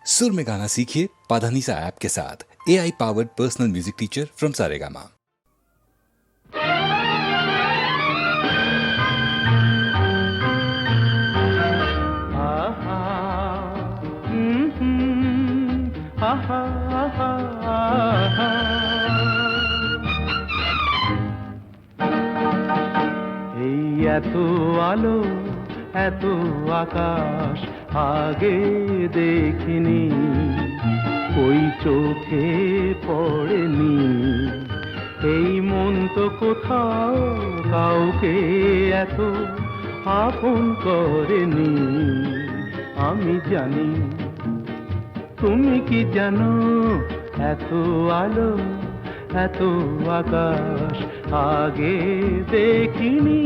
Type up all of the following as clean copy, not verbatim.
सुर में गाना सीखिए पाधानीसा ऐप के साथ। AI powered personal music teacher from Saregama. এই এত আলো এত আকাশ আগে দেখিনি, ওই চোখে পড়েনি। এই মন তো কোথাও কাউকে এত আপন করেনি। আমি জানি, তুমি কি জানো, এত আলো এত আকাশ আগে দেখিনি।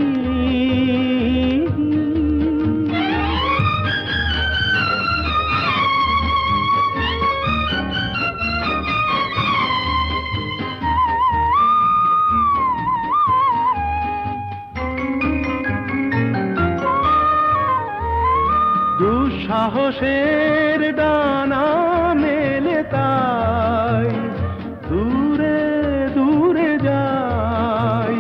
দুঃসাহসের ডানা মেলে তাই দূরে দূরে যাই।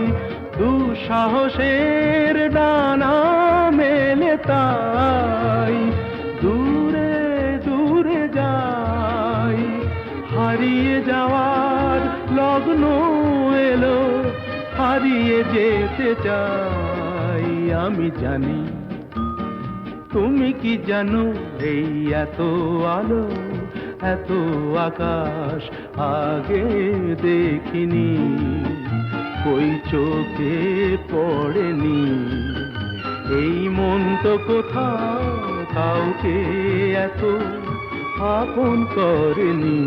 দুঃসাহসের ডানা মেলে তাই দূরে দূরে যাই। হারিয়ে যাওয়ার লগ্ন এলো, হারিয়ে যেতে চাই। আমি জানি, তুমি কি জানো, এই এত আলো এত আকাশ আগে দেখিনি, ওই চোখে পড়েনি। এই মন তো কোথাও কাউকে এত আপন করেনি।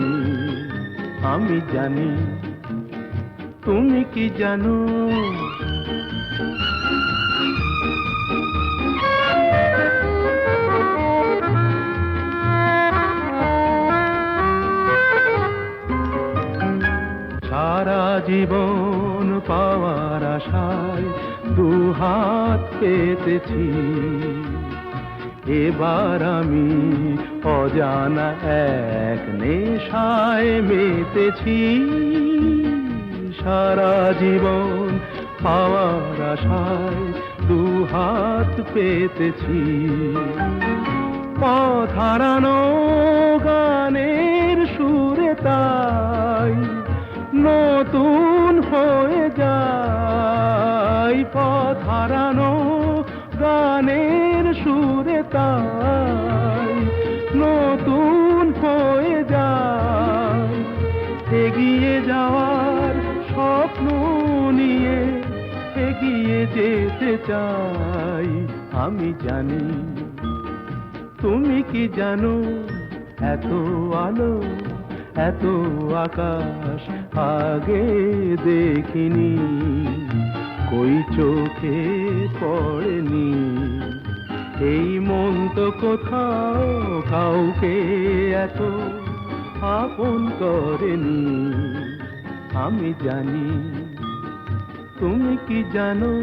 আমি জানি, তুমি কি জানো। সারা জীবন পাওয়ার আশায় দুহাত পেতেছি, এবার আমি অজানা এক নেশায় মেতেছি। সারা জীবন পাওয়ার আশায় দুহাত পেতেছি, পথ হারানো গানের সুরে তাই নতুন হয়ে যায়। পথ হারানো গানের সুরে তাই নতুন হয়ে যায়। এগিয়ে যাওয়ার স্বপ্ন নিয়ে এগিয়ে যেতে চাই। আমি জানি, তুমি কি জানো, এত আলো এত আকাশ আগে দেখিনি, কই চোখে পড়েনি। এই মন তো কোথাও কাউকে এত আপন করেনি। আমি জানি, তুমি কি জানো।